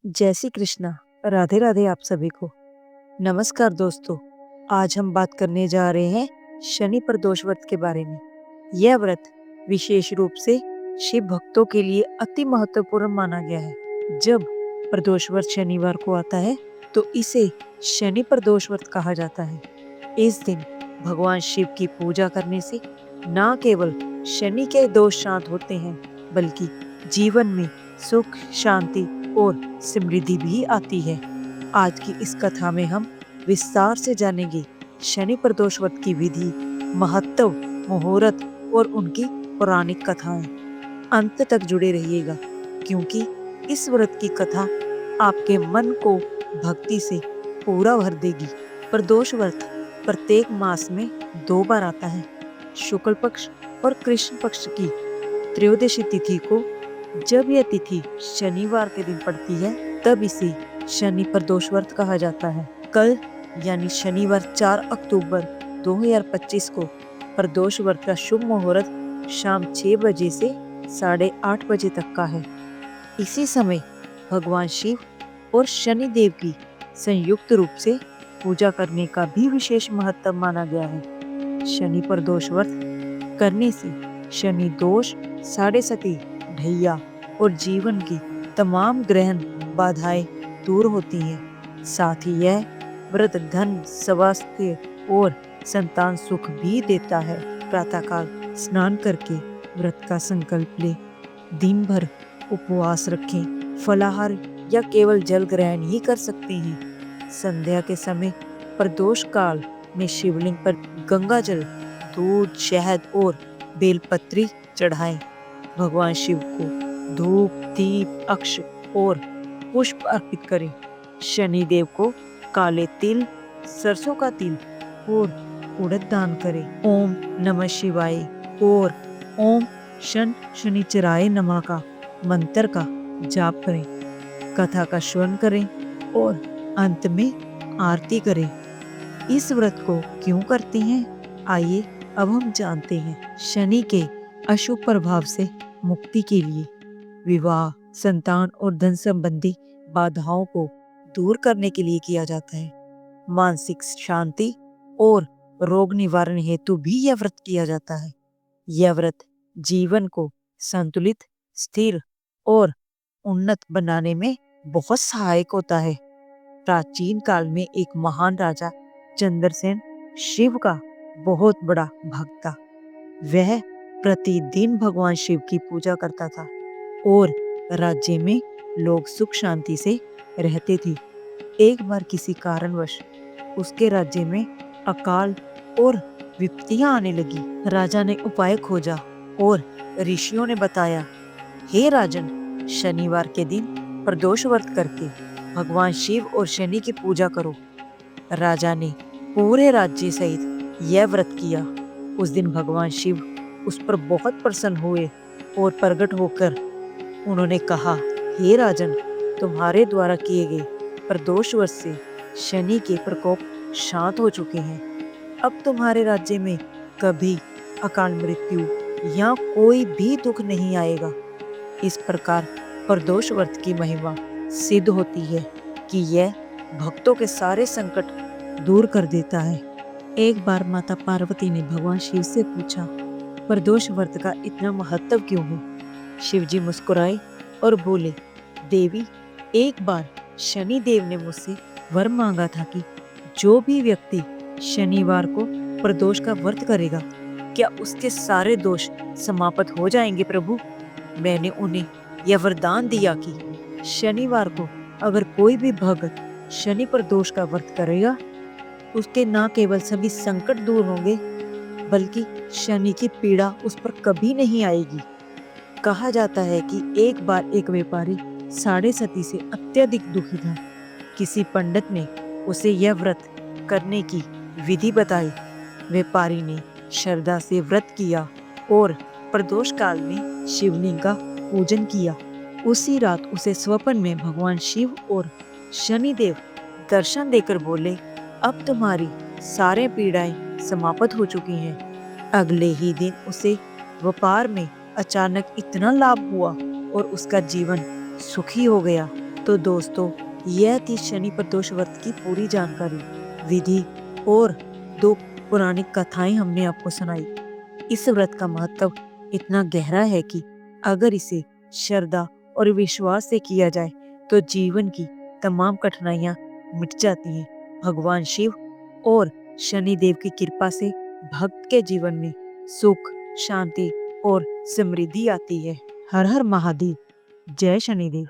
जय श्री कृष्णा। राधे राधे आप सभी को। नमस्कार दोस्तों। आज हम बात करने जा रहे हैं शनि प्रदोष व्रत के बारे में। यह व्रत विशेष रूप से शिव भक्तों के लिए अति महत्वपूर्ण माना गया है। जब प्रदोष व्रत शनिवार को आता है तो इसे शनि प्रदोष व्रत कहा जाता है। इस दिन भगवान शिव की पूजा करने से न केवल शनि के दोष शांत होते हैं बल्कि जीवन में सुख, शांति और समृद्धि भी आती है। आज की इस कथा में हम विस्तार से जानेंगे शनि प्रदोष व्रत की विधि, महत्व, मुहूर्त और उनकी पौराणिक कथाएं। अंत तक जुड़े रहिएगा क्योंकि इस व्रत की कथा आपके मन को भक्ति से पूरा भर देगी। प्रदोष व्रत प्रत्येक मास में 2 बार आता है। शुक्ल पक्ष और कृष्ण पक्ष की त्रयोदशी तिथि को। जब यह तिथि शनिवार के दिन पड़ती है तब इसे शनि प्रदोष व्रत कहा जाता है। कल यानी शनिवार 4 अक्टूबर 2025 को प्रदोष व्रत का शुभ मुहूर्त शाम 6 बजे से 8:30 बजे तक का है। इसी समय भगवान शिव और शनि देव की संयुक्त रूप से पूजा करने का भी विशेष महत्व माना गया है। शनि प्रदोष व्रत करने से शनि दोष, साढ़े सती, ढैया और जीवन की तमाम ग्रहण बाधाएं दूर होती हैं। साथ ही यह व्रत धन, स्वास्थ्य और संतान सुख भी देता है। प्रातःकाल स्नान करके व्रत का संकल्प ले। दिन भर उपवास रखें। फलाहार या केवल जल ग्रहण ही कर सकते हैं। संध्या के समय प्रदोष काल में शिवलिंग पर गंगा जल, दूध, शहद और बेलपत्री चढ़ाएं। भगवान शिव को धूप, दीप, अक्ष और पुष्प अर्पित करें। शनि देव को काले तिल, सरसों का तिल और उड़द दान करें। ओम नमः शिवाय और ओम शन शनिचराय नमः का मंत्र का जाप करें। कथा का श्रवण करें और अंत में आरती करें। इस व्रत को क्यों करते हैं, आइए अब हम जानते हैं। शनि के अशुभ प्रभाव से मुक्ति के लिए विवाह, संतान और धन संबंधी बाधाओं को दूर करने के लिए किया जाता है। मानसिक शांति और रोग निवारण हेतु भी यह व्रत किया जाता है। यह व्रत जीवन को संतुलित, स्थिर और उन्नत बनाने में बहुत सहायक होता है। प्राचीन काल में एक महान राजा चंद्रसेन शिव का बहुत बड़ा भक्त था। वह प्रतिदिन भगवान शिव की पूजा करता था और राज्य में लोग सुख शांति से रहते थे। एक बार किसी कारणवश उसके राज्य में अकाल और विपत्तियां आने लगी। राजा ने उपाय खोजा और ऋषियों ने बताया, हे राजन, शनिवार के दिन प्रदोष व्रत करके भगवान शिव और शनि की पूजा करो। राजा ने पूरे राज्य सहित यह व्रत किया। उस दिन भगवान शिव उस पर बहुत प्रसन्न हुए और प्रकट होकर उन्होंने कहा, हे राजन, तुम्हारे द्वारा किए गए प्रदोष व्रत से शनि के प्रकोप शांत हो चुके हैं। अब तुम्हारे राज्य में कभी अकाल मृत्यु या कोई भी दुख नहीं आएगा। इस प्रकार प्रदोष व्रत की महिमा सिद्ध होती है कि यह भक्तों के सारे संकट दूर कर देता है। एक बार माता पार्वती ने भगवान शिव से पूछा, प्रदोष व्रत का इतना महत्व क्यों है? शिव जी मुस्कुराए और बोले, देवी, एक बार शनि देव ने मुझसे वर मांगा था कि जो भी व्यक्ति शनिवार को प्रदोष का व्रत करेगा, क्या उसके सारे दोष समाप्त हो जाएंगे प्रभु? मैंने उन्हें यह वरदान दिया कि शनिवार को अगर कोई भी भक्त शनि प्रदोष का व्रत करेगा, उसके न केवल सभी संकट दूर होंगे बल्कि शनि की पीड़ा उस पर कभी नहीं आएगी। कहा जाता है कि एक बार एक व्यापारी साढ़े सती से अत्यधिक दुखी था। किसी पंडित ने उसे यह व्रत करने की विधि बताई। व्यापारी ने श्रद्धा से व्रत किया और प्रदोष काल में शिवलिंग का पूजन किया। उसी रात उसे स्वप्न में भगवान शिव और शनिदेव दर्शन देकर बोले, अब तुम्हारी सारे पीड़ाएं समाप्त हो चुकी हैं। अगले ही दिन उसे व्यापार में अचानक इतना लाभ हुआ और उसका जीवन सुखी हो गया। तो दोस्तों, यह थी शनि प्रदोष व्रत की पूरी जानकारी, विधि और 2 पुरानी कथाएं हमने आपको सुनाई। इस व्रत का महत्व इतना गहरा है कि अगर इसे श्रद्धा और विश्वास से किया जाए तो जीवन की तमाम कठिनाइयां मिट जाती हैं। भगवान शिव और शनिदेव की कृपा से भक्त के जीवन में सुख, शांति और समृद्धि आती है। हर हर महादेव। जय शनिदेव।